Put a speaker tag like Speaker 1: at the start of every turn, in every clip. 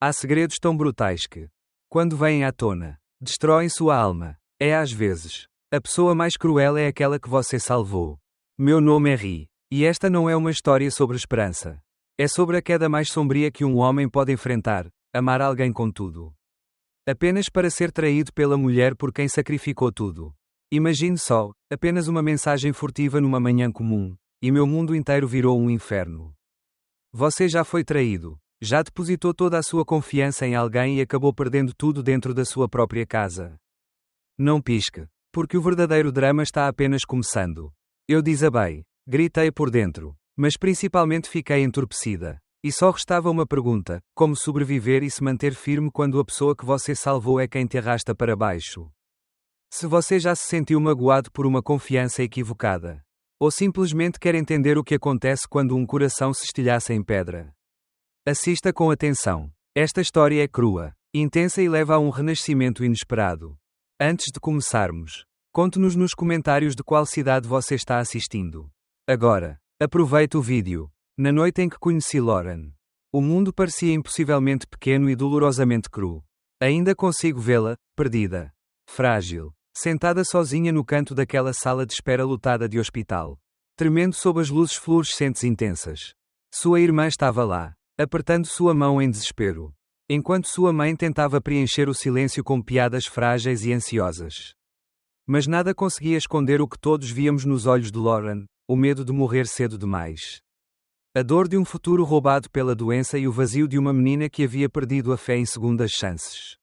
Speaker 1: Há segredos tão brutais que, quando vêm à tona, destroem sua alma. Às vezes, a pessoa mais cruel é aquela que você salvou. Meu nome é Ri, e esta não é uma história sobre esperança. É sobre a queda mais sombria que um homem pode enfrentar: amar alguém com tudo. Apenas para ser traído pela mulher por quem sacrificou tudo. Imagine só, apenas uma mensagem furtiva numa manhã comum, e meu mundo inteiro virou um inferno. Você já foi traído, já depositou toda a sua confiança em alguém e acabou perdendo tudo dentro da sua própria casa. Não pisque, porque o verdadeiro drama está apenas começando. Eu desabei, gritei por dentro, mas principalmente fiquei entorpecida. E só restava uma pergunta: como sobreviver e se manter firme quando a pessoa que você salvou é quem te arrasta para baixo? Se você já se sentiu magoado por uma confiança equivocada, ou simplesmente quer entender o que acontece quando um coração se estilhaça em pedra, assista com atenção. Esta história é crua, intensa e leva a um renascimento inesperado. Antes de começarmos, conte-nos nos comentários de qual cidade você está assistindo. Agora, aproveite o vídeo. Na noite em que conheci Lauren, o mundo parecia impossivelmente pequeno e dolorosamente cru. Ainda consigo vê-la, perdida, frágil, sentada sozinha no canto daquela sala de espera lotada de hospital, tremendo sob as luzes fluorescentes intensas. Sua irmã estava lá, apertando sua mão em desespero, enquanto sua mãe tentava preencher o silêncio com piadas frágeis e ansiosas. Mas nada conseguia esconder o que todos víamos nos olhos de Lauren: o medo de morrer cedo demais. A dor de um futuro roubado pela doença e o vazio de uma menina que havia perdido a fé em segundas chances.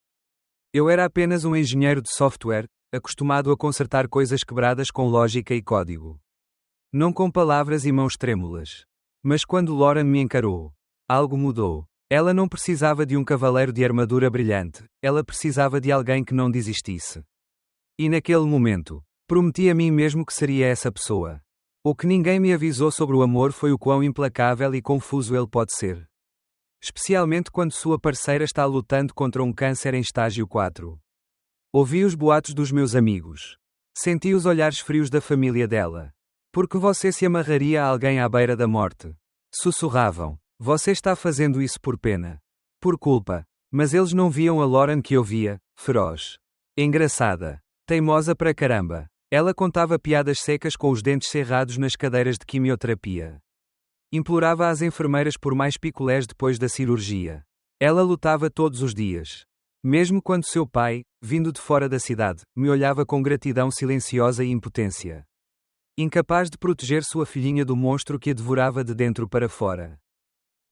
Speaker 1: Eu era apenas um engenheiro de software, acostumado a consertar coisas quebradas com lógica e código. Não com palavras e mãos trêmulas. Mas quando Lauren me encarou, algo mudou. Ela não precisava de um cavaleiro de armadura brilhante, ela precisava de alguém que não desistisse. E naquele momento, prometi a mim mesmo que seria essa pessoa. O que ninguém me avisou sobre o amor foi o quão implacável e confuso ele pode ser. Especialmente quando sua parceira está lutando contra um câncer em estágio 4. Ouvi os boatos dos meus amigos. Senti os olhares frios da família dela. Por que você se amarraria a alguém à beira da morte? Sussurravam. Você está fazendo isso por pena. Por culpa. Mas eles não viam a Lauren que eu via, feroz. Engraçada. Teimosa pra caramba. Ela contava piadas secas com os dentes cerrados nas cadeiras de quimioterapia. Implorava às enfermeiras por mais picolés depois da cirurgia. Ela lutava todos os dias. Mesmo quando seu pai, vindo de fora da cidade, me olhava com gratidão silenciosa e impotência. Incapaz de proteger sua filhinha do monstro que a devorava de dentro para fora.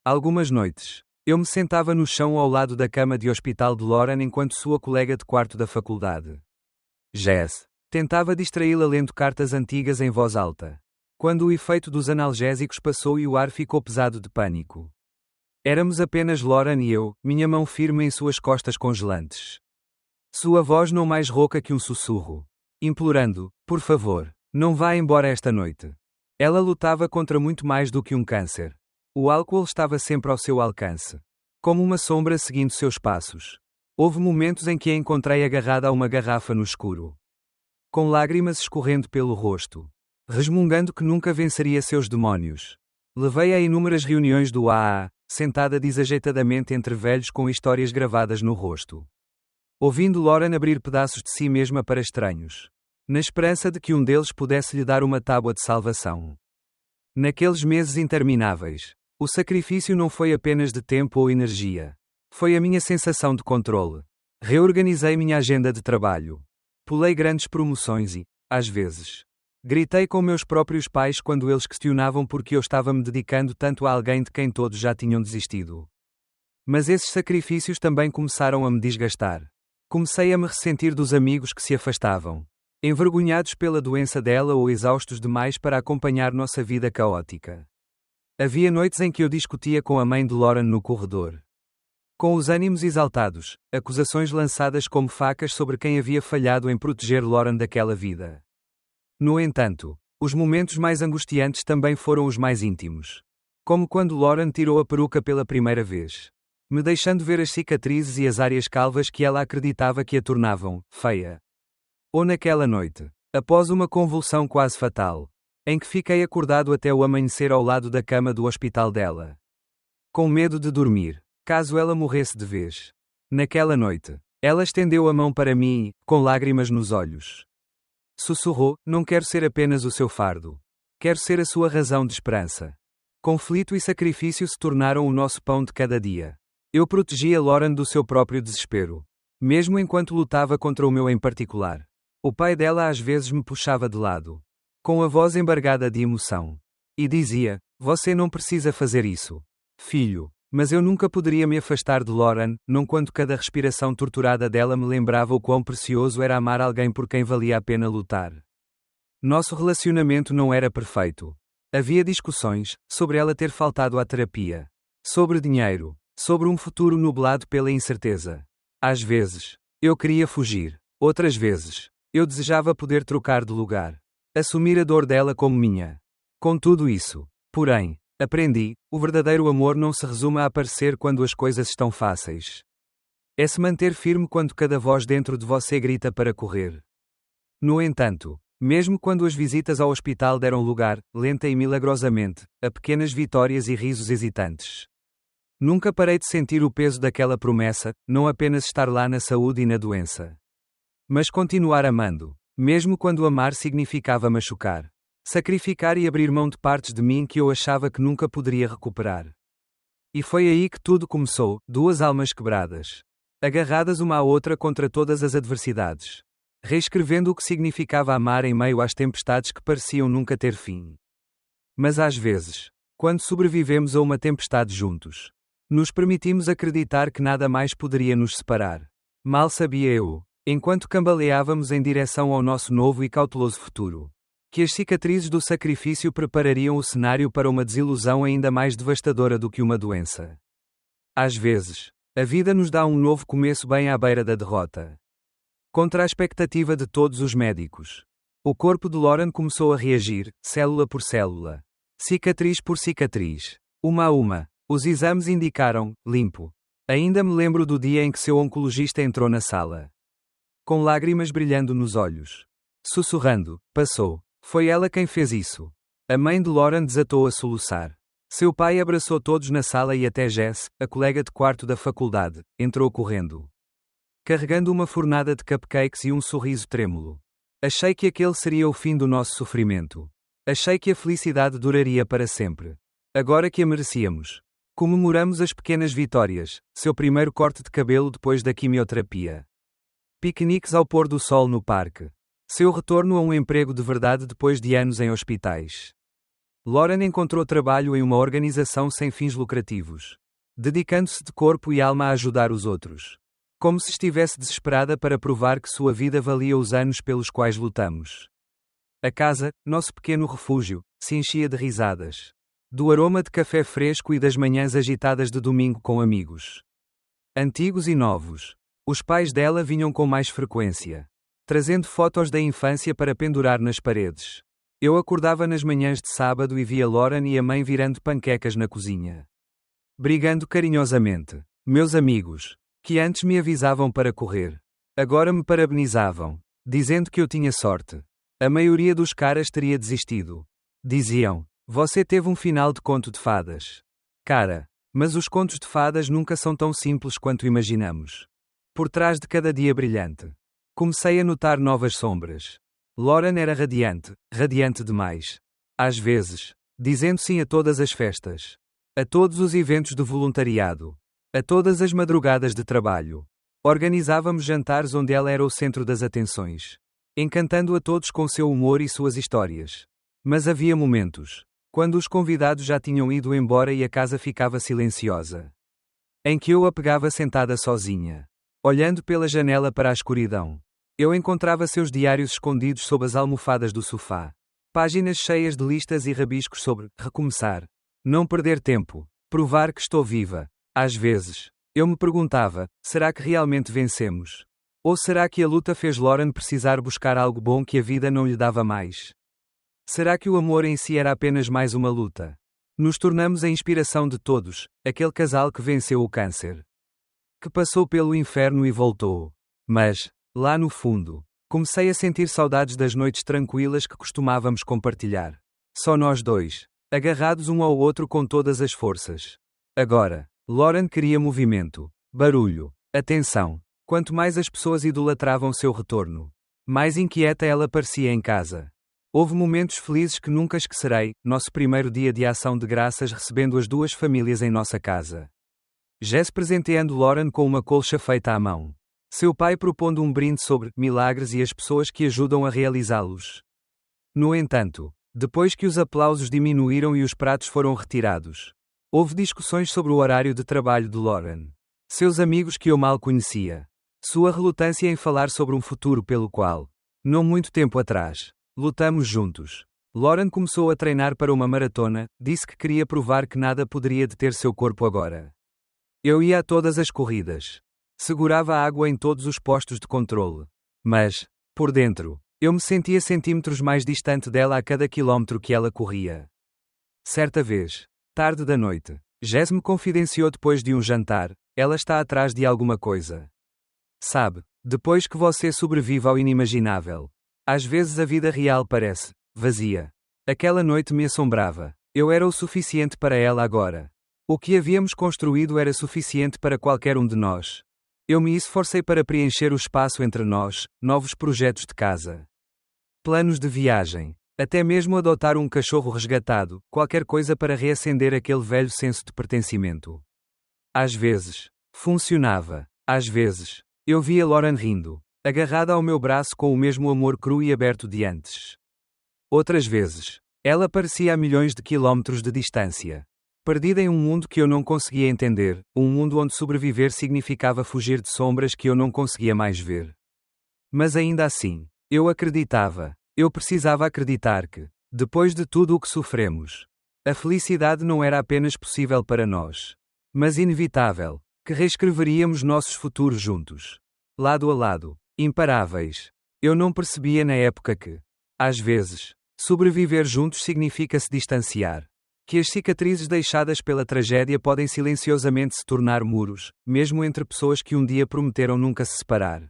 Speaker 1: Algumas noites, eu me sentava no chão ao lado da cama de hospital de Lauren enquanto sua colega de quarto da faculdade, Jess, tentava distraí-la lendo cartas antigas em voz alta. Quando o efeito dos analgésicos passou e o ar ficou pesado de pânico. Éramos apenas Lauren e eu, minha mão firme em suas costas congelantes. Sua voz não mais rouca que um sussurro. Implorando: por favor, não vá embora esta noite. Ela lutava contra muito mais do que um câncer. O álcool estava sempre ao seu alcance. Como uma sombra seguindo seus passos. Houve momentos em que a encontrei agarrada a uma garrafa no escuro. Com lágrimas escorrendo pelo rosto. Resmungando que nunca venceria seus demónios. Levei-a a inúmeras reuniões do AA, sentada desajeitadamente entre velhos com histórias gravadas no rosto. Ouvindo Lauren abrir pedaços de si mesma para estranhos. Na esperança de que um deles pudesse lhe dar uma tábua de salvação. Naqueles meses intermináveis, o sacrifício não foi apenas de tempo ou energia. Foi a minha sensação de controle. Reorganizei minha agenda de trabalho. Pulei grandes promoções e, às vezes, gritei com meus próprios pais quando eles questionavam por que eu estava me dedicando tanto a alguém de quem todos já tinham desistido. Mas esses sacrifícios também começaram a me desgastar. Comecei a me ressentir dos amigos que se afastavam, envergonhados pela doença dela ou exaustos demais para acompanhar nossa vida caótica. Havia noites em que eu discutia com a mãe de Lauren no corredor. Com os ânimos exaltados, acusações lançadas como facas sobre quem havia falhado em proteger Lauren daquela vida. No entanto, os momentos mais angustiantes também foram os mais íntimos. Como quando Lauren tirou a peruca pela primeira vez, me deixando ver as cicatrizes e as áreas calvas que ela acreditava que a tornavam feia. Ou naquela noite, após uma convulsão quase fatal, em que fiquei acordado até o amanhecer ao lado da cama do hospital dela. Com medo de dormir, caso ela morresse de vez. Naquela noite, ela estendeu a mão para mim, com lágrimas nos olhos. Sussurrou: não quero ser apenas o seu fardo. Quero ser a sua razão de esperança. Conflito e sacrifício se tornaram o nosso pão de cada dia. Eu protegia Lauren do seu próprio desespero. Mesmo enquanto lutava contra o meu em particular. O pai dela às vezes me puxava de lado. Com a voz embargada de emoção. E dizia: você não precisa fazer isso. Filho. Mas eu nunca poderia me afastar de Lauren, não quando cada respiração torturada dela me lembrava o quão precioso era amar alguém por quem valia a pena lutar. Nosso relacionamento não era perfeito. Havia discussões, sobre ela ter faltado à terapia. Sobre dinheiro. Sobre um futuro nublado pela incerteza. Às vezes, eu queria fugir. Outras vezes, eu desejava poder trocar de lugar. Assumir a dor dela como minha. Com tudo isso, porém, aprendi, o verdadeiro amor não se resume a aparecer quando as coisas estão fáceis. É se manter firme quando cada voz dentro de você grita para correr. No entanto, mesmo quando as visitas ao hospital deram lugar, lenta e milagrosamente, a pequenas vitórias e risos hesitantes. Nunca parei de sentir o peso daquela promessa, não apenas estar lá na saúde e na doença. Mas continuar amando, mesmo quando amar significava machucar. Sacrificar e abrir mão de partes de mim que eu achava que nunca poderia recuperar. E foi aí que tudo começou, duas almas quebradas. Agarradas uma à outra contra todas as adversidades. Reescrevendo o que significava amar em meio às tempestades que pareciam nunca ter fim. Mas às vezes, quando sobrevivemos a uma tempestade juntos, nos permitimos acreditar que nada mais poderia nos separar. Mal sabia eu, enquanto cambaleávamos em direção ao nosso novo e cauteloso futuro, que as cicatrizes do sacrifício preparariam o cenário para uma desilusão ainda mais devastadora do que uma doença. Às vezes, a vida nos dá um novo começo bem à beira da derrota. Contra a expectativa de todos os médicos, o corpo de Lauren começou a reagir, célula por célula, cicatriz por cicatriz, uma a uma. Os exames indicaram, limpo. Ainda me lembro do dia em que seu oncologista entrou na sala. Com lágrimas brilhando nos olhos. Sussurrando: passou. Foi ela quem fez isso. A mãe de Lauren desatou a soluçar. Seu pai abraçou todos na sala e até Jess, a colega de quarto da faculdade, entrou correndo. Carregando uma fornada de cupcakes e um sorriso trêmulo. Achei que aquele seria o fim do nosso sofrimento. Achei que a felicidade duraria para sempre. Agora que a merecíamos. Comemoramos as pequenas vitórias, seu primeiro corte de cabelo depois da quimioterapia. Piqueniques ao pôr do sol no parque. Seu retorno a um emprego de verdade depois de anos em hospitais. Lauren encontrou trabalho em uma organização sem fins lucrativos. Dedicando-se de corpo e alma a ajudar os outros. Como se estivesse desesperada para provar que sua vida valia os anos pelos quais lutamos. A casa, nosso pequeno refúgio, se enchia de risadas. Do aroma de café fresco e das manhãs agitadas de domingo com amigos. Antigos e novos. Os pais dela vinham com mais frequência. Trazendo fotos da infância para pendurar nas paredes. Eu acordava nas manhãs de sábado e via Lauren e a mãe virando panquecas na cozinha. Brigando carinhosamente. Meus amigos, que antes me avisavam para correr, agora me parabenizavam, dizendo que eu tinha sorte. A maioria dos caras teria desistido. Diziam: você teve um final de conto de fadas. Cara, mas os contos de fadas nunca são tão simples quanto imaginamos. Por trás de cada dia brilhante, comecei a notar novas sombras. Lauren era radiante, radiante demais. Às vezes, dizendo sim a todas as festas. A todos os eventos de voluntariado. A todas as madrugadas de trabalho. Organizávamos jantares onde ela era o centro das atenções. Encantando a todos com seu humor e suas histórias. Mas havia momentos, quando os convidados já tinham ido embora e a casa ficava silenciosa, em que eu a pegava sentada sozinha, olhando pela janela para a escuridão. Eu encontrava seus diários escondidos sob as almofadas do sofá. Páginas cheias de listas e rabiscos sobre recomeçar, não perder tempo, provar que estou viva. Às vezes, eu me perguntava, será que realmente vencemos? Ou será que a luta fez Lauren precisar buscar algo bom que a vida não lhe dava mais? Será que o amor em si era apenas mais uma luta? Nos tornamos a inspiração de todos, aquele casal que venceu o câncer. Que passou pelo inferno e voltou. Mas, lá no fundo, comecei a sentir saudades das noites tranquilas que costumávamos compartilhar. Só nós dois, agarrados um ao outro com todas as forças. Agora, Lauren queria movimento, barulho, atenção. Quanto mais as pessoas idolatravam seu retorno, mais inquieta ela parecia em casa. Houve momentos felizes que nunca esquecerei, nosso primeiro dia de ação de graças recebendo as duas famílias em nossa casa. Jess presenteando Lauren com uma colcha feita à mão. Seu pai propondo um brinde sobre milagres e as pessoas que ajudam a realizá-los. No entanto, depois que os aplausos diminuíram e os pratos foram retirados, houve discussões sobre o horário de trabalho de Lauren. Seus amigos que eu mal conhecia. Sua relutância em falar sobre um futuro pelo qual, não muito tempo atrás, lutamos juntos. Lauren começou a treinar para uma maratona, disse que queria provar que nada poderia deter seu corpo agora. Eu ia a todas as corridas. Segurava a água em todos os postos de controle. Mas, por dentro, eu me sentia centímetros mais distante dela a cada quilómetro que ela corria. Certa vez, tarde da noite, Jess me confidenciou depois de um jantar, ela está atrás de alguma coisa. Sabe, depois que você sobrevive ao inimaginável, às vezes a vida real parece vazia. Aquela noite me assombrava. Eu era o suficiente para ela agora. O que havíamos construído era suficiente para qualquer um de nós. Eu me esforcei para preencher o espaço entre nós, novos projetos de casa. Planos de viagem. Até mesmo adotar um cachorro resgatado, qualquer coisa para reacender aquele velho senso de pertencimento. Às vezes, funcionava. Às vezes, eu via Lauren rindo, agarrada ao meu braço com o mesmo amor cru e aberto de antes. Outras vezes, ela parecia a milhões de quilómetros de distância. Perdida em um mundo que eu não conseguia entender, um mundo onde sobreviver significava fugir de sombras que eu não conseguia mais ver. Mas ainda assim, eu acreditava, eu precisava acreditar que, depois de tudo o que sofremos, a felicidade não era apenas possível para nós, mas inevitável, que reescreveríamos nossos futuros juntos. Lado a lado, imparáveis. Eu não percebia na época que, às vezes, sobreviver juntos significa se distanciar. Que as cicatrizes deixadas pela tragédia podem silenciosamente se tornar muros, mesmo entre pessoas que um dia prometeram nunca se separar.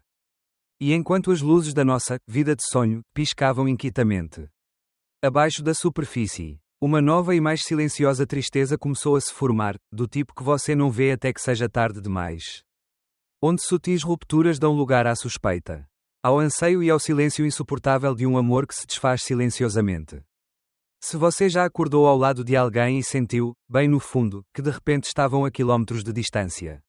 Speaker 1: E enquanto as luzes da nossa vida de sonho piscavam inquietamente, abaixo da superfície, uma nova e mais silenciosa tristeza começou a se formar, do tipo que você não vê até que seja tarde demais. Onde sutis rupturas dão lugar à suspeita, ao anseio e ao silêncio insuportável de um amor que se desfaz silenciosamente. Se você já acordou ao lado de alguém e sentiu, bem no fundo, que de repente estavam a quilómetros de distância,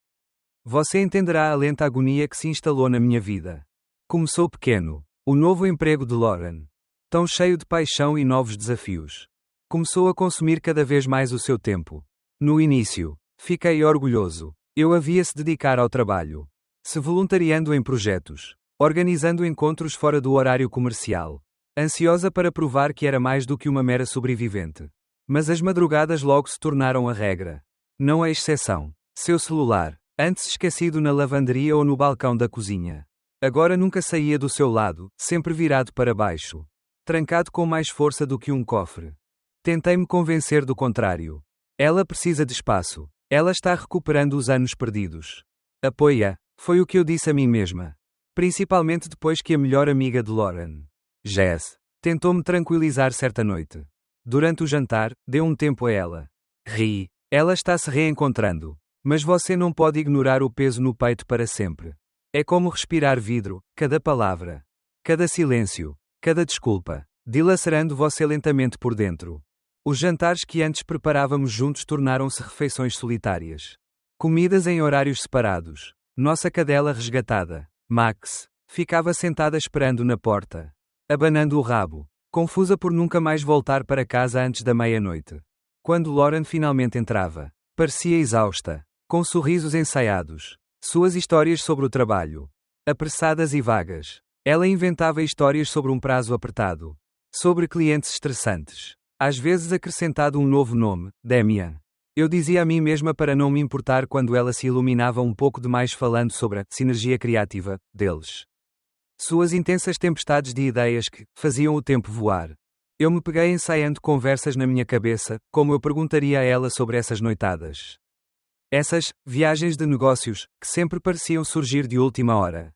Speaker 1: você entenderá a lenta agonia que se instalou na minha vida. Começou pequeno, o novo emprego de Lauren, tão cheio de paixão e novos desafios. Começou a consumir cada vez mais o seu tempo. No início, fiquei orgulhoso. Eu havia-se dedicar ao trabalho, se voluntariando em projetos, organizando encontros fora do horário comercial. Ansiosa para provar que era mais do que uma mera sobrevivente. Mas as madrugadas logo se tornaram a regra. Não a exceção. Seu celular, antes esquecido na lavanderia ou no balcão da cozinha, agora nunca saía do seu lado, sempre virado para baixo. Trancado com mais força do que um cofre. Tentei-me convencer do contrário. Ela precisa de espaço. Ela está recuperando os anos perdidos. Apoia, foi o que eu disse a mim mesma. Principalmente depois que a melhor amiga de Lauren, Jess, tentou-me tranquilizar certa noite. Durante o jantar, deu um tempo a ela. Ri. Ela está se reencontrando. Mas você não pode ignorar o peso no peito para sempre. É como respirar vidro, cada palavra, cada silêncio, cada desculpa, dilacerando você lentamente por dentro. Os jantares que antes preparávamos juntos tornaram-se refeições solitárias. Comidas em horários separados. Nossa cadela resgatada, Max, ficava sentada esperando na porta, abanando o rabo, confusa por nunca mais voltar para casa antes da meia-noite. Quando Lauren finalmente entrava, parecia exausta, com sorrisos ensaiados. Suas histórias sobre o trabalho, apressadas e vagas. Ela inventava histórias sobre um prazo apertado, sobre clientes estressantes. Às vezes acrescentado um novo nome, Damian. Eu dizia a mim mesma para não me importar quando ela se iluminava um pouco demais falando sobre a sinergia criativa deles. Suas intensas tempestades de ideias que faziam o tempo voar. Eu me peguei ensaiando conversas na minha cabeça, como eu perguntaria a ela sobre essas noitadas. Essas viagens de negócios, que sempre pareciam surgir de última hora.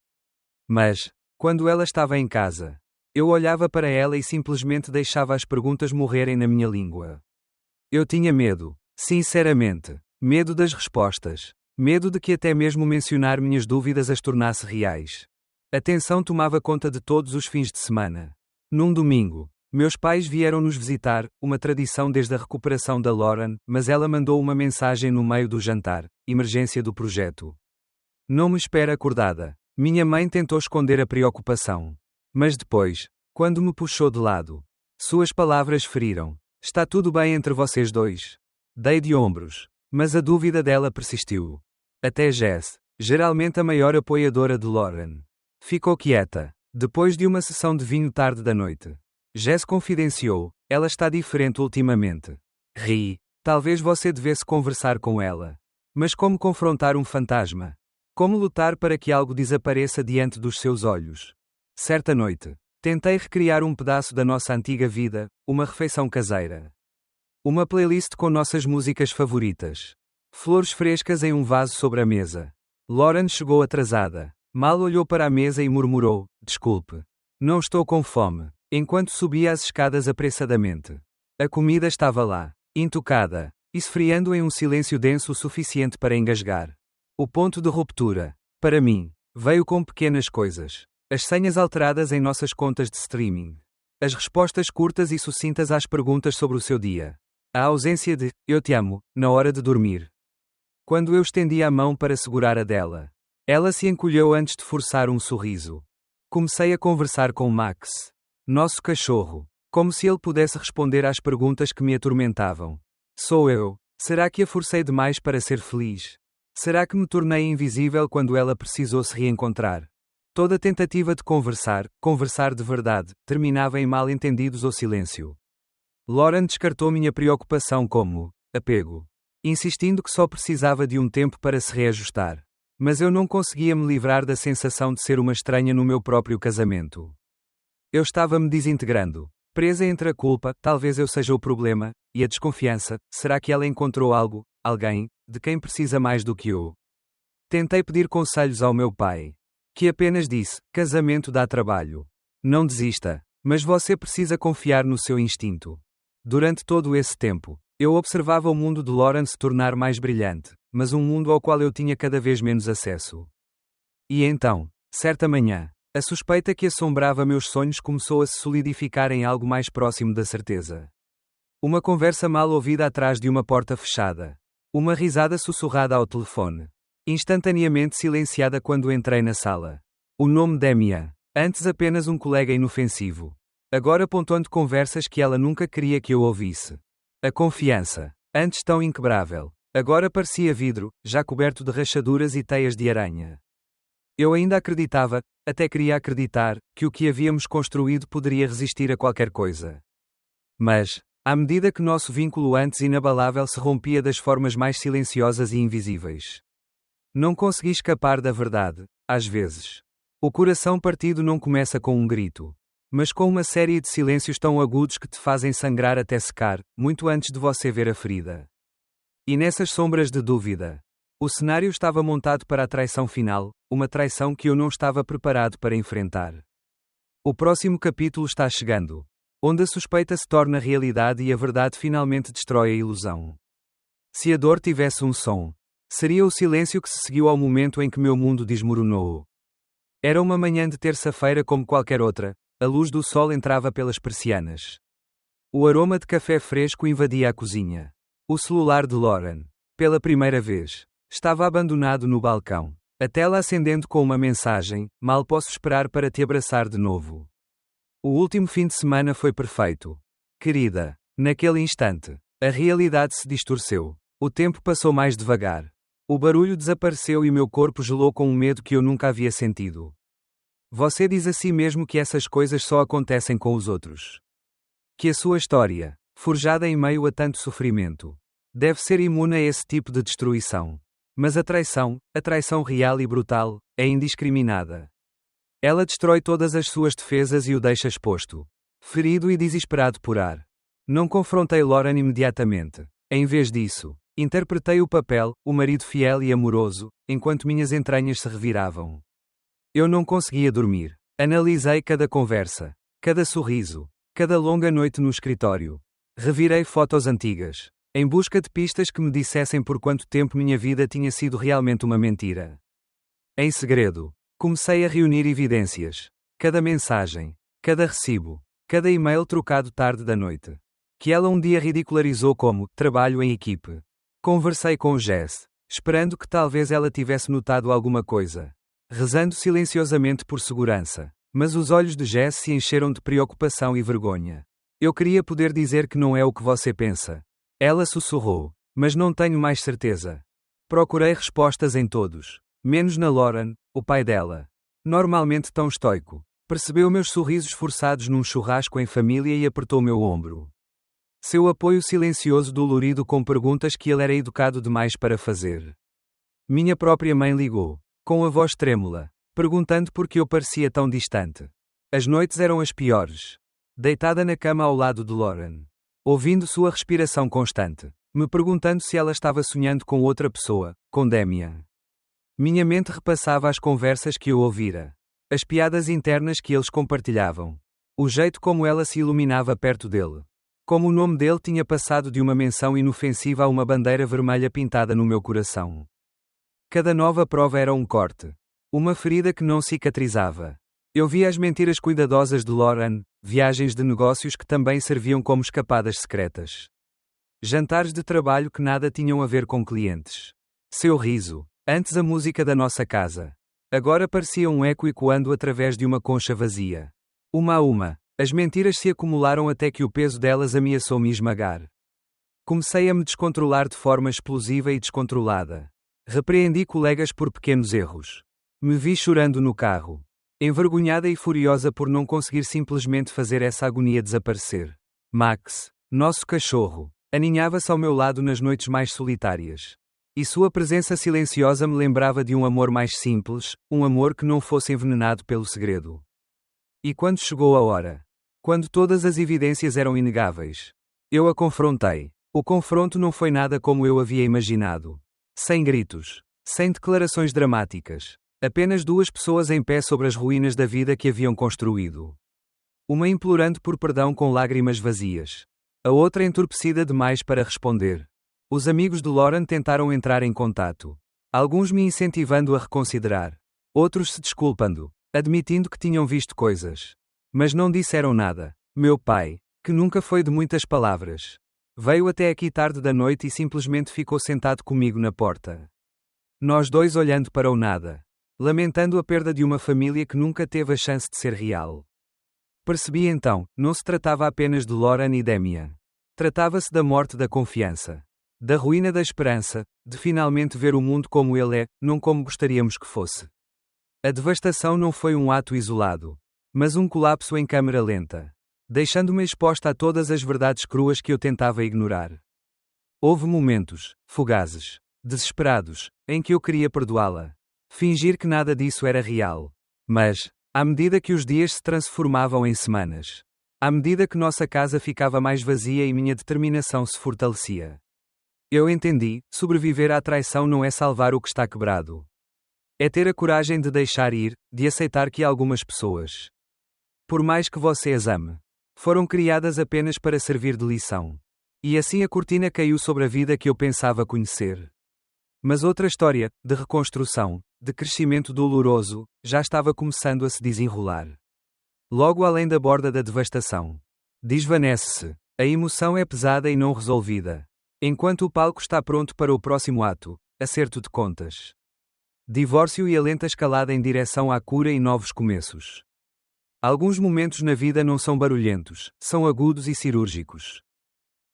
Speaker 1: Mas, quando ela estava em casa, eu olhava para ela e simplesmente deixava as perguntas morrerem na minha língua. Eu tinha medo, sinceramente. Medo das respostas. Medo de que até mesmo mencionar minhas dúvidas as tornasse reais. A tensão tomava conta de todos os fins de semana. Num domingo, meus pais vieram nos visitar, uma tradição desde a recuperação da Lauren, mas ela mandou uma mensagem no meio do jantar: emergência do projeto. Não me espera acordada. Minha mãe tentou esconder a preocupação. Mas depois, quando me puxou de lado, suas palavras feriram. Está tudo bem entre vocês dois? Dei de ombros. Mas a dúvida dela persistiu. Até Jess, geralmente a maior apoiadora de Lauren, ficou quieta. Depois de uma sessão de vinho tarde da noite, Jess confidenciou: ela está diferente ultimamente. Ri. Talvez você devesse conversar com ela. Mas como confrontar um fantasma? Como lutar para que algo desapareça diante dos seus olhos? Certa noite, tentei recriar um pedaço da nossa antiga vida, uma refeição caseira. Uma playlist com nossas músicas favoritas. Flores frescas em um vaso sobre a mesa. Lauren chegou atrasada. Mal olhou para a mesa e murmurou: desculpe. Não estou com fome. Enquanto subia as escadas apressadamente. A comida estava lá, intocada, esfriando em um silêncio denso o suficiente para engasgar. O ponto de ruptura, para mim, veio com pequenas coisas. As senhas alteradas em nossas contas de streaming. As respostas curtas e sucintas às perguntas sobre o seu dia. A ausência de "eu te amo" na hora de dormir. Quando eu estendi a mão para segurar a dela, ela se encolheu antes de forçar um sorriso. Comecei a conversar com Max, nosso cachorro, como se ele pudesse responder às perguntas que me atormentavam. Sou eu? Será que a forcei demais para ser feliz? Será que me tornei invisível quando ela precisou se reencontrar? Toda tentativa de conversar de verdade, terminava em mal-entendidos ou silêncio. Lauren descartou minha preocupação como apego, insistindo que só precisava de um tempo para se reajustar. Mas eu não conseguia me livrar da sensação de ser uma estranha no meu próprio casamento. Eu estava me desintegrando, presa entre a culpa, talvez eu seja o problema, e a desconfiança, será que ela encontrou algo, alguém, de quem precisa mais do que eu? Tentei pedir conselhos ao meu pai, que apenas disse: casamento dá trabalho. Não desista, mas você precisa confiar no seu instinto. Durante todo esse tempo, eu observava o mundo de Lauren se tornar mais brilhante, mas um mundo ao qual eu tinha cada vez menos acesso. E então, certa manhã, a suspeita que assombrava meus sonhos começou a se solidificar em algo mais próximo da certeza. Uma conversa mal ouvida atrás de uma porta fechada. Uma risada sussurrada ao telefone. Instantaneamente silenciada quando entrei na sala. O nome Damian, antes apenas um colega inofensivo. Agora pontuando conversas que ela nunca queria que eu ouvisse. A confiança, antes tão inquebrável, agora parecia vidro, já coberto de rachaduras e teias de aranha. Eu ainda acreditava, até queria acreditar, que o que havíamos construído poderia resistir a qualquer coisa. Mas, à medida que nosso vínculo antes inabalável se rompia das formas mais silenciosas e invisíveis, não consegui escapar da verdade, às vezes. O coração partido não começa com um grito, mas com uma série de silêncios tão agudos que te fazem sangrar até secar, muito antes de você ver a ferida. E nessas sombras de dúvida, o cenário estava montado para a traição final, uma traição que eu não estava preparado para enfrentar. O próximo capítulo está chegando, onde a suspeita se torna realidade e a verdade finalmente destrói a ilusão. Se a dor tivesse um som, seria o silêncio que se seguiu ao momento em que meu mundo desmoronou. Era uma manhã de terça-feira como qualquer outra, a luz do sol entrava pelas persianas. O aroma de café fresco invadia a cozinha. O celular de Lauren, pela primeira vez, estava abandonado no balcão, a tela acendendo com uma mensagem: mal posso esperar para te abraçar de novo. O último fim de semana foi perfeito. Querida, naquele instante, a realidade se distorceu. O tempo passou mais devagar. O barulho desapareceu e meu corpo gelou com um medo que eu nunca havia sentido. Você diz a si mesmo que essas coisas só acontecem com os outros. Que a sua história, forjada em meio a tanto sofrimento, deve ser imune a esse tipo de destruição. Mas a traição real e brutal, é indiscriminada. Ela destrói todas as suas defesas e o deixa exposto, ferido e desesperado por ar. Não confrontei Lauren imediatamente. Em vez disso, interpretei o papel, o marido fiel e amoroso, enquanto minhas entranhas se reviravam. Eu não conseguia dormir. Analisei cada conversa, cada sorriso, cada longa noite no escritório. Revirei fotos antigas. em busca de pistas que me dissessem por quanto tempo minha vida tinha sido realmente uma mentira. Em segredo, comecei a reunir evidências. Cada mensagem, cada recibo, cada e-mail trocado tarde da noite, que ela um dia ridicularizou como trabalho em equipe. Conversei com Jess, esperando que talvez ela tivesse notado alguma coisa, rezando silenciosamente por segurança, mas os olhos de Jess se encheram de preocupação e vergonha. Eu queria poder dizer que não é o que você pensa. Ela sussurrou, mas não tenho mais certeza. Procurei respostas em todos, menos na Lauren, o pai dela. Normalmente tão estoico, percebeu meus sorrisos forçados num churrasco em família e apertou meu ombro. Seu apoio silencioso dolorido com perguntas que ele era educado demais para fazer. Minha própria mãe ligou, com a voz trêmula, perguntando por que eu parecia tão distante. As noites eram as piores. Deitada na cama ao lado de Lauren, ouvindo sua respiração constante, me perguntando se ela estava sonhando com outra pessoa, com Damian. Minha mente repassava as conversas que eu ouvira, as piadas internas que eles compartilhavam, o jeito como ela se iluminava perto dele, como o nome dele tinha passado de uma menção inofensiva a uma bandeira vermelha pintada no meu coração. Cada nova prova era um corte, uma ferida que não cicatrizava. Eu via as mentiras cuidadosas de Lauren, viagens de negócios que também serviam como escapadas secretas. Jantares de trabalho que nada tinham a ver com clientes. Seu riso, antes a música da nossa casa, agora parecia um eco ecoando através de uma concha vazia. Uma a uma, as mentiras se acumularam até que o peso delas ameaçou me esmagar. Comecei a me descontrolar de forma explosiva e descontrolada. Repreendi colegas por pequenos erros. Me vi chorando no carro, envergonhada e furiosa por não conseguir simplesmente fazer essa agonia desaparecer. Max, nosso cachorro, aninhava-se ao meu lado nas noites mais solitárias. E sua presença silenciosa me lembrava de um amor mais simples, um amor que não fosse envenenado pelo segredo. E quando chegou a hora? Quando todas as evidências eram inegáveis. Eu a confrontei. O confronto não foi nada como eu havia imaginado. Sem gritos. Sem declarações dramáticas. Apenas duas pessoas em pé sobre as ruínas da vida que haviam construído. Uma implorando por perdão com lágrimas vazias. A outra entorpecida demais para responder. Os amigos de Lauren tentaram entrar em contato. Alguns me incentivando a reconsiderar. Outros se desculpando, admitindo que tinham visto coisas. Mas não disseram nada. Meu pai, que nunca foi de muitas palavras, veio até aqui tarde da noite e simplesmente ficou sentado comigo na porta. Nós dois olhando para o nada, lamentando a perda de uma família que nunca teve a chance de ser real. Percebi então, não se tratava apenas de Lauren e Damian. Tratava-se da morte da confiança. Da ruína da esperança, de finalmente ver o mundo como ele é, não como gostaríamos que fosse. A devastação não foi um ato isolado, mas um colapso em câmara lenta, deixando-me exposta a todas as verdades cruas que eu tentava ignorar. Houve momentos, fugazes, desesperados, em que eu queria perdoá-la, fingir que nada disso era real. Mas, à medida que os dias se transformavam em semanas, à medida que nossa casa ficava mais vazia e minha determinação se fortalecia, eu entendi, sobreviver à traição não é salvar o que está quebrado. É ter a coragem de deixar ir, de aceitar que algumas pessoas, por mais que você as ame, foram criadas apenas para servir de lição. E assim a cortina caiu sobre a vida que eu pensava conhecer. Mas outra história, de reconstrução, de crescimento doloroso, já estava começando a se desenrolar. Logo além da borda da devastação. Desvanece-se. A emoção é pesada e não resolvida. Enquanto o palco está pronto para o próximo ato, acerto de contas. Divórcio e a lenta escalada em direção à cura e novos começos. Alguns momentos na vida não são barulhentos, são agudos e cirúrgicos.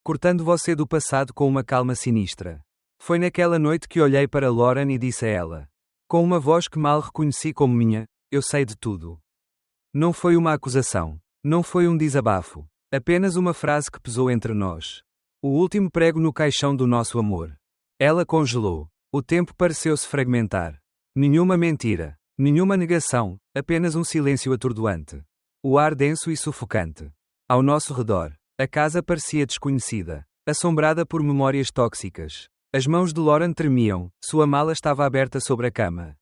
Speaker 1: Cortando você do passado com uma calma sinistra. Foi naquela noite que olhei para Lauren e disse a ela, com uma voz que mal reconheci como minha, eu sei de tudo. Não foi uma acusação. Não foi um desabafo. Apenas uma frase que pesou entre nós. O último prego no caixão do nosso amor. Ela congelou. O tempo pareceu-se fragmentar. Nenhuma mentira. Nenhuma negação. Apenas um silêncio atordoante. O ar denso e sufocante. Ao nosso redor, a casa parecia desconhecida, assombrada por memórias tóxicas. As mãos de Lauren tremiam, sua mala estava aberta sobre a cama.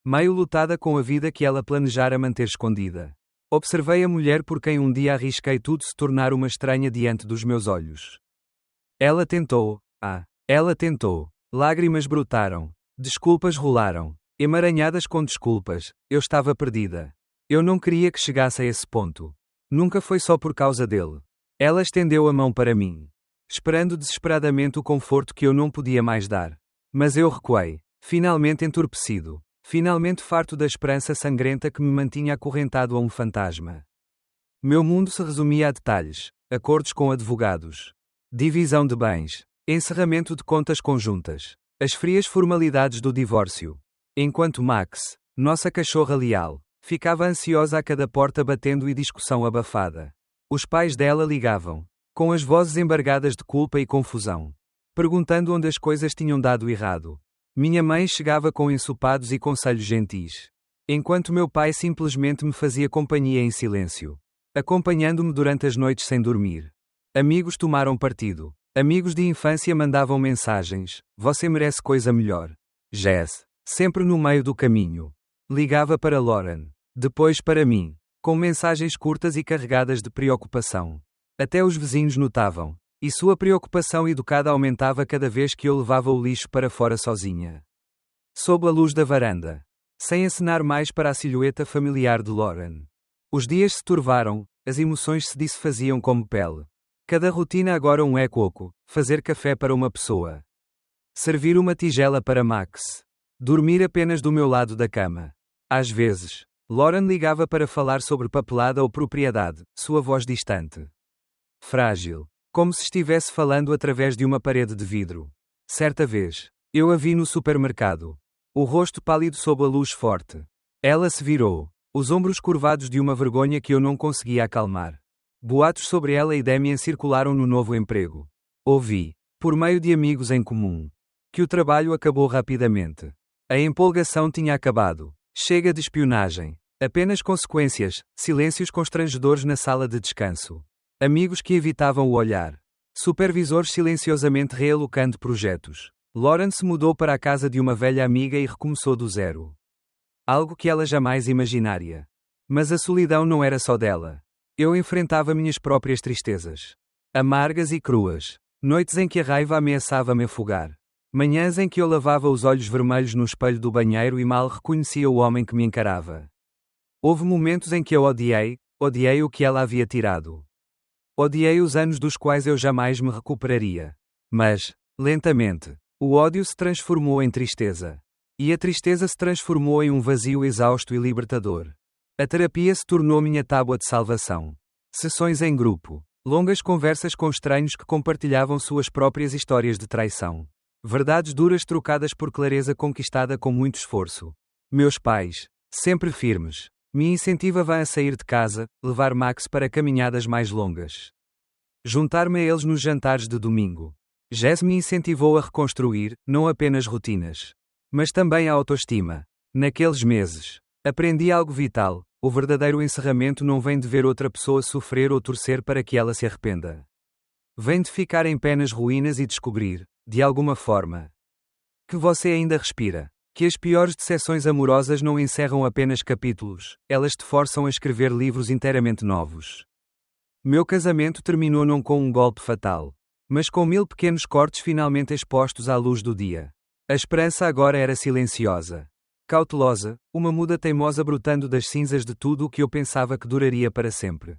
Speaker 1: Meio lutada com a vida que ela planejara manter escondida. Observei a mulher por quem um dia arrisquei tudo se tornar uma estranha diante dos meus olhos. Ela tentou. Ela tentou. Lágrimas brotaram. Desculpas rolaram. Emaranhadas com desculpas, eu estava perdida. Eu não queria que chegasse a esse ponto. Nunca foi só por causa dele. Ela estendeu a mão para mim, esperando desesperadamente o conforto que eu não podia mais dar. Mas eu recuei, finalmente entorpecido, finalmente farto da esperança sangrenta que me mantinha acorrentado a um fantasma. Meu mundo se resumia a detalhes, acordos com advogados, divisão de bens, encerramento de contas conjuntas, as frias formalidades do divórcio. Enquanto Max, nossa cachorra leal, ficava ansiosa a cada porta batendo e discussão abafada. Os pais dela ligavam, com as vozes embargadas de culpa e confusão, perguntando onde as coisas tinham dado errado. Minha mãe chegava com ensopados e conselhos gentis, enquanto meu pai simplesmente me fazia companhia em silêncio, acompanhando-me durante as noites sem dormir. Amigos tomaram partido. Amigos de infância mandavam mensagens: você merece coisa melhor. Jess, sempre no meio do caminho, ligava para Lauren, depois para mim, com mensagens curtas e carregadas de preocupação. Até os vizinhos notavam, e sua preocupação educada aumentava cada vez que eu levava o lixo para fora sozinha. Sob a luz da varanda, sem acenar mais para a silhueta familiar de Lauren. Os dias se turvaram, as emoções se desfaziam como pele. Cada rotina agora um eco, fazer café para uma pessoa. Servir uma tigela para Max. Dormir apenas do meu lado da cama. Às vezes, Lauren ligava para falar sobre papelada ou propriedade, sua voz distante. Frágil, como se estivesse falando através de uma parede de vidro. Certa vez, eu a vi no supermercado. O rosto pálido sob a luz forte. Ela se virou, os ombros curvados de uma vergonha que eu não conseguia acalmar. Boatos sobre ela e Damien circularam no novo emprego. Ouvi, por meio de amigos em comum, que o trabalho acabou rapidamente. A empolgação tinha acabado. Chega de espionagem. Apenas consequências, silêncios constrangedores na sala de descanso. Amigos que evitavam o olhar. Supervisores silenciosamente realocando projetos. Lauren se mudou para a casa de uma velha amiga e recomeçou do zero. Algo que ela jamais imaginaria. Mas a solidão não era só dela. Eu enfrentava minhas próprias tristezas. Amargas e cruas. Noites em que a raiva ameaçava me afogar. Manhãs em que eu lavava os olhos vermelhos no espelho do banheiro e mal reconhecia o homem que me encarava. Houve momentos em que eu odiei o que ela havia tirado. Odiei os anos dos quais eu jamais me recuperaria. Mas, lentamente, o ódio se transformou em tristeza. E a tristeza se transformou em um vazio exausto e libertador. A terapia se tornou minha tábua de salvação. Sessões em grupo. Longas conversas com estranhos que compartilhavam suas próprias histórias de traição. Verdades duras trocadas por clareza conquistada com muito esforço. Meus pais, sempre firmes, me incentivavam a sair de casa, levar Max para caminhadas mais longas. Juntar-me a eles nos jantares de domingo. Jess me incentivou a reconstruir, não apenas rotinas, mas também a autoestima. Naqueles meses, aprendi algo vital: o verdadeiro encerramento não vem de ver outra pessoa sofrer ou torcer para que ela se arrependa. Vem de ficar em pé nas ruínas e descobrir, de alguma forma, que você ainda respira. Que as piores decepções amorosas não encerram apenas capítulos, elas te forçam a escrever livros inteiramente novos. Meu casamento terminou não com um golpe fatal, mas com 1000 pequenos cortes finalmente expostos à luz do dia. A esperança agora era silenciosa. Cautelosa, uma muda teimosa brotando das cinzas de tudo o que eu pensava que duraria para sempre.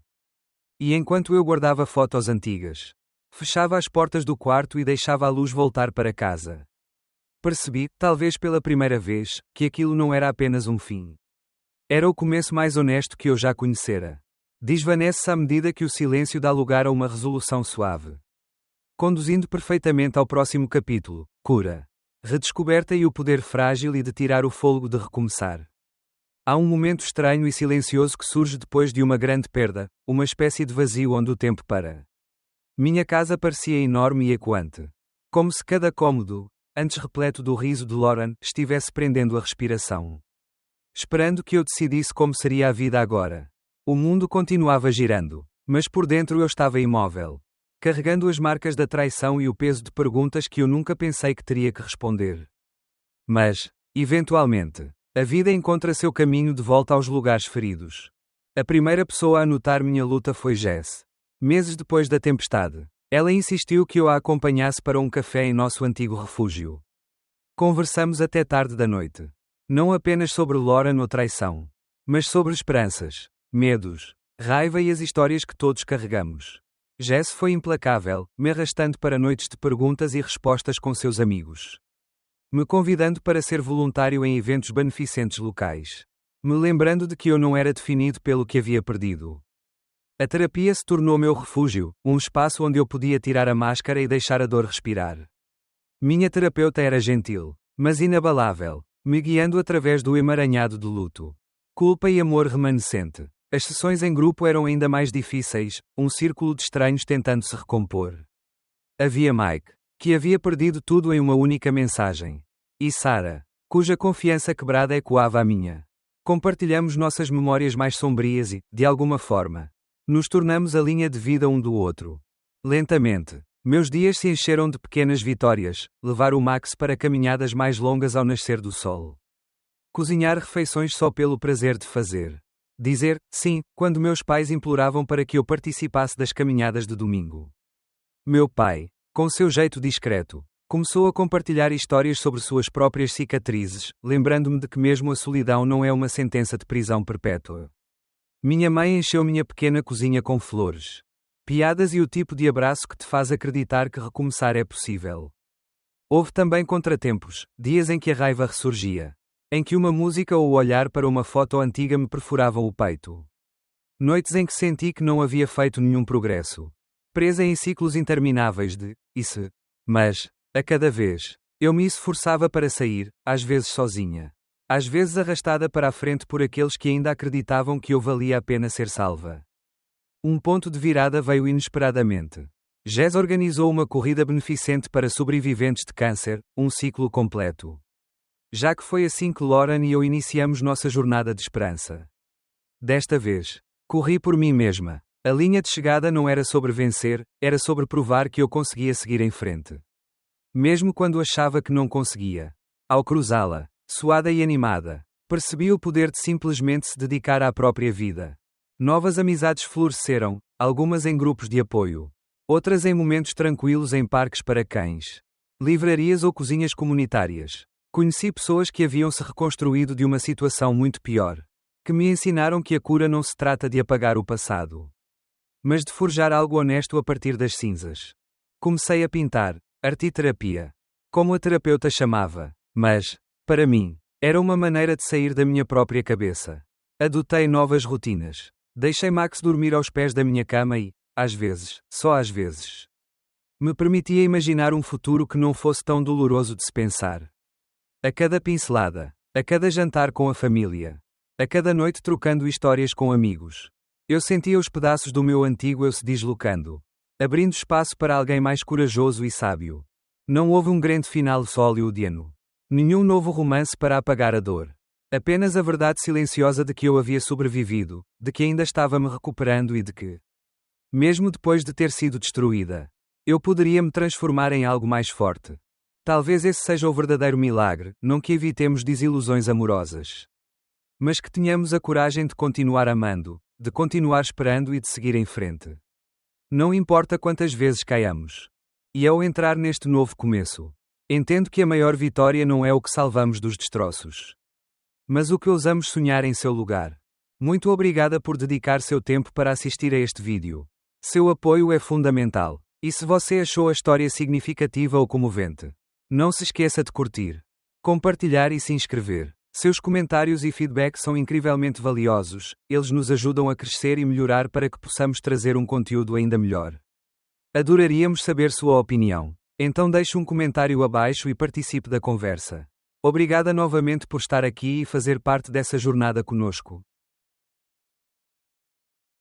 Speaker 1: E enquanto eu guardava fotos antigas, fechava as portas do quarto e deixava a luz voltar para casa, percebi, talvez pela primeira vez, que aquilo não era apenas um fim. Era o começo mais honesto que eu já conhecera. Desvanece-se à medida que o silêncio dá lugar a uma resolução suave. Conduzindo perfeitamente ao próximo capítulo: cura, redescoberta e o poder frágil e de tirar o fôlego de recomeçar. Há um momento estranho e silencioso que surge depois de uma grande perda, uma espécie de vazio onde o tempo para. Minha casa parecia enorme e ecoante. Como se cada cômodo, antes repleto do riso de Lauren, estivesse prendendo a respiração. Esperando que eu decidisse como seria a vida agora. O mundo continuava girando, mas por dentro eu estava imóvel, carregando as marcas da traição e o peso de perguntas que eu nunca pensei que teria que responder. Mas, eventualmente, a vida encontra seu caminho de volta aos lugares feridos. A primeira pessoa a notar minha luta foi Jess. Meses depois da tempestade, Ela insistiu que eu a acompanhasse para um café em nosso antigo refúgio. Conversamos até tarde da noite. Não apenas sobre Lauren ou traição, mas sobre esperanças, medos, raiva e as histórias que todos carregamos. Jess foi implacável, me arrastando para noites de perguntas e respostas com seus amigos. Me convidando para ser voluntário em eventos beneficentes locais. Me lembrando de que eu não era definido pelo que havia perdido. A terapia se tornou meu refúgio, um espaço onde eu podia tirar a máscara e deixar a dor respirar. Minha terapeuta era gentil, mas inabalável, me guiando através do emaranhado de luto, culpa e amor remanescente. As sessões em grupo eram ainda mais difíceis, um círculo de estranhos tentando se recompor. Havia Mike, que havia perdido tudo em uma única mensagem. E Sarah, cuja confiança quebrada ecoava a minha. Compartilhamos nossas memórias mais sombrias e, de alguma forma, nos tornamos a linha de vida um do outro. Lentamente, meus dias se encheram de pequenas vitórias, levar o Max para caminhadas mais longas ao nascer do sol. Cozinhar refeições só pelo prazer de fazer. Dizer sim quando meus pais imploravam para que eu participasse das caminhadas de domingo. Meu pai, com seu jeito discreto, começou a compartilhar histórias sobre suas próprias cicatrizes, lembrando-me de que mesmo a solidão não é uma sentença de prisão perpétua. Minha mãe encheu minha pequena cozinha com flores, piadas e o tipo de abraço que te faz acreditar que recomeçar é possível. Houve também contratempos, dias em que a raiva ressurgia, em que uma música ou o olhar para uma foto antiga me perfuravam o peito. Noites em que senti que não havia feito nenhum progresso, presa em ciclos intermináveis de e se, mas, a cada vez, eu me esforçava para sair, às vezes sozinha. Às vezes arrastada para a frente por aqueles que ainda acreditavam que eu valia a pena ser salva. Um ponto de virada veio inesperadamente. Jess organizou uma corrida beneficente para sobreviventes de câncer, um ciclo completo. Já que foi assim que Lauren e eu iniciamos nossa jornada de esperança. Desta vez, corri por mim mesma. A linha de chegada não era sobre vencer, era sobre provar que eu conseguia seguir em frente. Mesmo quando achava que não conseguia. Ao cruzá-la, suada e animada, percebi o poder de simplesmente se dedicar à própria vida. Novas amizades floresceram, algumas em grupos de apoio, outras em momentos tranquilos em parques para cães, livrarias ou cozinhas comunitárias. Conheci pessoas que haviam se reconstruído de uma situação muito pior, que me ensinaram que a cura não se trata de apagar o passado, mas de forjar algo honesto a partir das cinzas. Comecei a pintar, arteterapia, como a terapeuta chamava, mas, para mim, era uma maneira de sair da minha própria cabeça. Adotei novas rotinas. Deixei Max dormir aos pés da minha cama e, às vezes, só às vezes, me permitia imaginar um futuro que não fosse tão doloroso de se pensar. A cada pincelada, a cada jantar com a família, a cada noite trocando histórias com amigos, eu sentia os pedaços do meu antigo eu se deslocando, abrindo espaço para alguém mais corajoso e sábio. Não houve um grande final hollywoodiano. Nenhum novo romance para apagar a dor. Apenas a verdade silenciosa de que eu havia sobrevivido, de que ainda estava me recuperando e de que, mesmo depois de ter sido destruída, eu poderia me transformar em algo mais forte. Talvez esse seja o verdadeiro milagre, não que evitemos desilusões amorosas, mas que tenhamos a coragem de continuar amando, de continuar esperando e de seguir em frente. Não importa quantas vezes caiamos. E ao entrar neste novo começo, entendo que a maior vitória não é o que salvamos dos destroços, mas o que ousamos sonhar em seu lugar. Muito obrigada por dedicar seu tempo para assistir a este vídeo. Seu apoio é fundamental. E se você achou a história significativa ou comovente, não se esqueça de curtir, compartilhar e se inscrever. Seus comentários e feedback são incrivelmente valiosos, eles nos ajudam a crescer e melhorar para que possamos trazer um conteúdo ainda melhor. Adoraríamos saber sua opinião. Então deixe um comentário abaixo e participe da conversa. Obrigada novamente por estar aqui e fazer parte dessa jornada conosco.